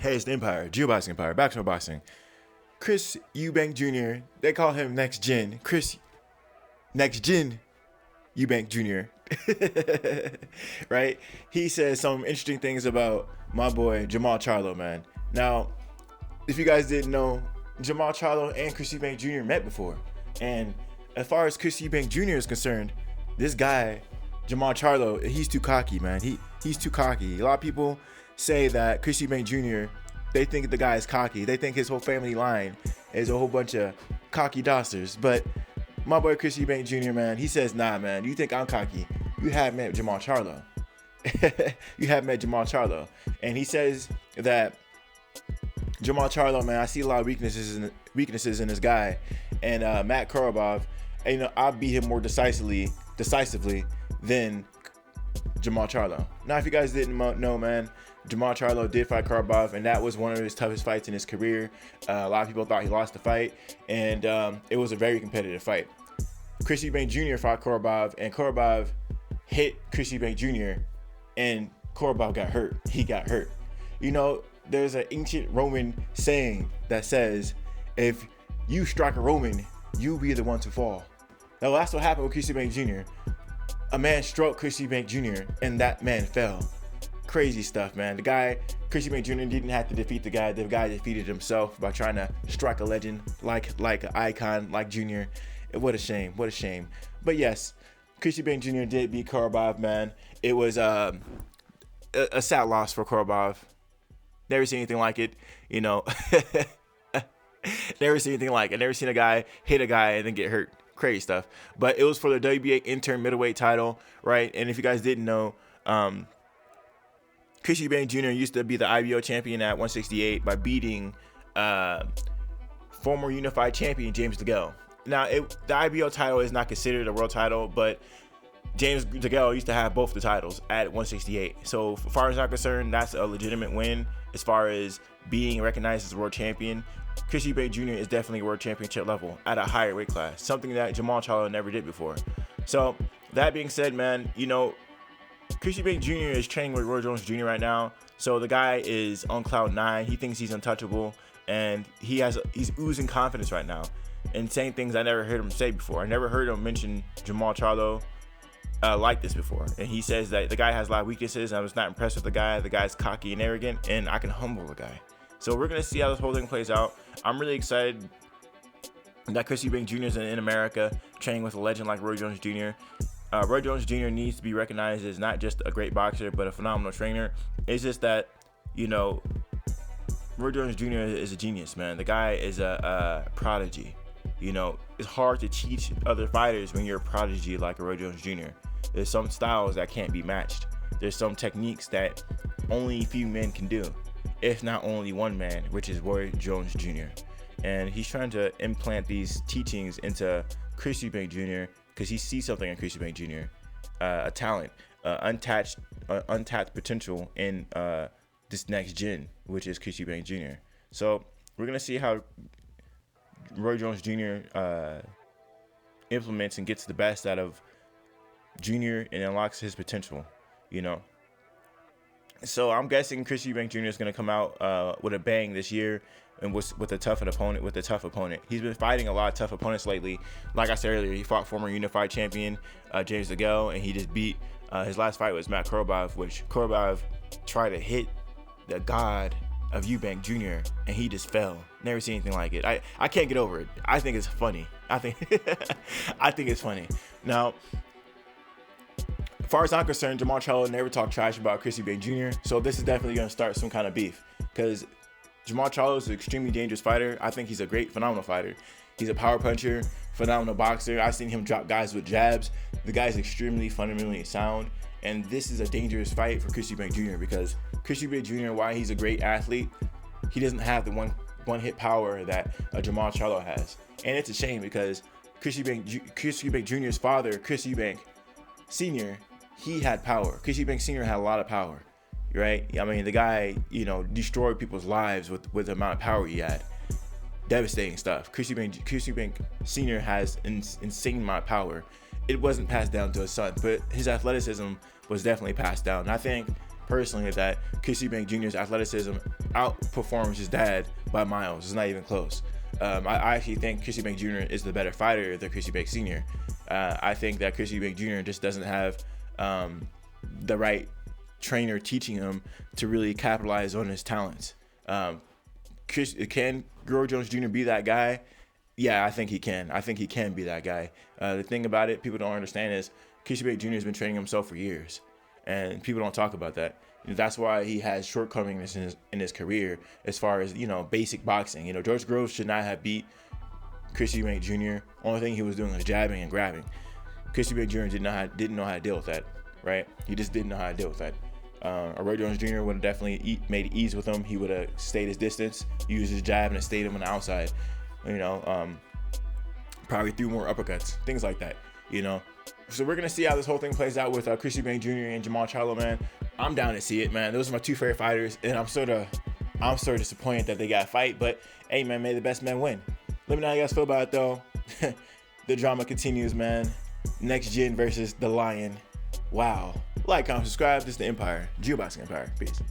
Hey, it's the Empire, Geoboxing Empire, Backshot Boxing. Chris Eubank Jr., they call him Next Gen. Chris Next Gen Eubank Jr. Right? He says some interesting things about my boy Jamal Charlo, man. Now, if you guys didn't know, Jamal Charlo and Chris Eubank Jr. met before. And as far as Chris Eubank Jr. is concerned, this guy, Jamal Charlo, he's too cocky, man. He's too cocky. A lot of people say that Chris Eubank Jr., they think the guy is cocky. They think his whole family line is a whole bunch of cocky dosters. But my boy Chris Eubank Jr., man, he says, nah, man, you think I'm cocky. You have met Jamal Charlo. You have met Jamal Charlo. And he says that Jamal Charlo, man, I see a lot of weaknesses in this guy. And Matt Korobov, and, I beat him more decisively than Jamal Charlo. Now, if you guys didn't know, man, Jamal Charlo did fight Korobov, and that was one of his toughest fights in his career. A lot of people thought he lost the fight, and it was a very competitive fight. Chris Eubank Jr. fought Korobov, and Korobov hit Chris Eubank Jr., and Korobov got hurt. He got hurt. You know, there's an ancient Roman saying that says, if you strike a Roman, you'll be the one to fall. Now, that's what happened with Chris Eubank Jr. A man struck Chris Eubank Jr., and that man fell. Crazy stuff, man. The guy, Chris Eubank Jr., didn't have to defeat the guy. The guy defeated himself by trying to strike a legend like an icon like Jr. What a shame. What a shame. But yes, Chris Eubank Jr. did beat Korobov, man. It was a sad loss for Korobov. Never seen anything like it, you know. Never seen anything like it. Never seen a guy hit a guy and then get hurt. Crazy stuff. But it was for the WBA interim middleweight title, right? And if you guys didn't know, Chris Eubank Jr. used to be the IBO champion at 168 by beating former unified champion James DeGale. Now, the IBO title is not considered a world title, but James DeGale used to have both the titles at 168. So, as far as I'm concerned, that's a legitimate win as far as being recognized as a world champion. Chris Eubank Jr. is definitely world championship level at a higher weight class, something that Jamal Charlo never did before. So, that being said, man, you know, Chris Eubank Jr. is training with Roy Jones Jr. right now. So, the guy is on cloud 9. He thinks he's untouchable, and he's oozing confidence right now and saying things I never heard him say before. I never heard him mention Jamal Charlo like this before. And he says that the guy has a lot of weaknesses. I was not impressed with the guy. The guy's cocky and arrogant, and I can humble the guy. So we're going to see how this whole thing plays out. I'm really excited that Chris Eubank Jr. is in America training with a legend like Roy Jones Jr. Roy Jones Jr. needs to be recognized as not just a great boxer, but a phenomenal trainer. It's just that, you know, Roy Jones Jr. is a genius, man. The guy is a prodigy. You know, it's hard to teach other fighters when you're a prodigy like a Roy Jones Jr. There's some styles that can't be matched. There's some techniques that only a few men can do, if not only one man, which is Roy Jones Jr. And he's trying to implant these teachings into Chris Eubank Jr. because he sees something in Chris Eubank Jr., a talent, untapped potential in this next gen, which is Chris Eubank Jr. So we're going to see how Roy Jones Jr. Implements and gets the best out of Jr. and unlocks his potential, you know. So I'm guessing Chris Eubank Jr. is going to come out with a bang this year and with a tough opponent. He's been fighting a lot of tough opponents lately. Like I said earlier, he fought former unified champion James DeGale, and he just beat his last fight was Matt Korobov, which Korobov tried to hit the god of Eubank Jr. and he just fell. Never seen anything like it. I can't get over it. I think it's funny. I think it's funny. Now, as far as I'm concerned, Jamal Charlo never talked trash about Chris Eubank Jr. So this is definitely going to start some kind of beef because Jamal Charlo is an extremely dangerous fighter. I think he's a great, phenomenal fighter. He's a power puncher, phenomenal boxer. I've seen him drop guys with jabs. The guy's extremely fundamentally sound. And this is a dangerous fight for Chris Eubank Jr. because Chris Eubank Jr., while he's a great athlete, he doesn't have the one-hit power that Jamal Charlo has. And it's a shame because Chris Eubank Jr.'s father, Chris Eubank Sr., he had power. Chris Eubank Sr. had a lot of power, right? I mean, the guy, you know, destroyed people's lives with the amount of power he had. Devastating stuff. Chris Eubank Sr. has an insane amount of power. It wasn't passed down to his son, but his athleticism was definitely passed down. And I think personally that Chris Eubank Jr.'s athleticism outperforms his dad by miles. It's not even close. I actually think Chris Eubank Jr. is the better fighter than Chris Eubank Sr. I think that Chris Eubank Jr. just doesn't have the right trainer teaching him to really capitalize on his talents. Can Grover Jones Jr. be that guy? Yeah, I think he can. I think he can be that guy. The thing about it, people don't understand is Chris Eubank Jr. has been training himself for years, and people don't talk about that. That's why he has shortcomings in his career as far as, basic boxing. George Groves should not have beat Chris Eubank Jr. Only thing he was doing was jabbing and grabbing. Chris Eubank Jr. didn't know how to deal with that, right? He just didn't know how to deal with that. Roy Jones Jr. would have definitely made it ease with him. He would have stayed his distance, used his jab, and stayed him on the outside. Probably threw more uppercuts, things like that. So we're gonna see how this whole thing plays out with Chris Eubank Jr. and Jamal Charlo, man. I'm down to see it, man. Those are my two favorite fighters, and I'm sort of disappointed that they got to fight. But hey, man, may the best man win. Let me know how you guys feel about it, though. The drama continues, man. Next Gen versus the Lion. Wow. Like, comment, subscribe. This is the Empire. Geoboxing Empire. Peace.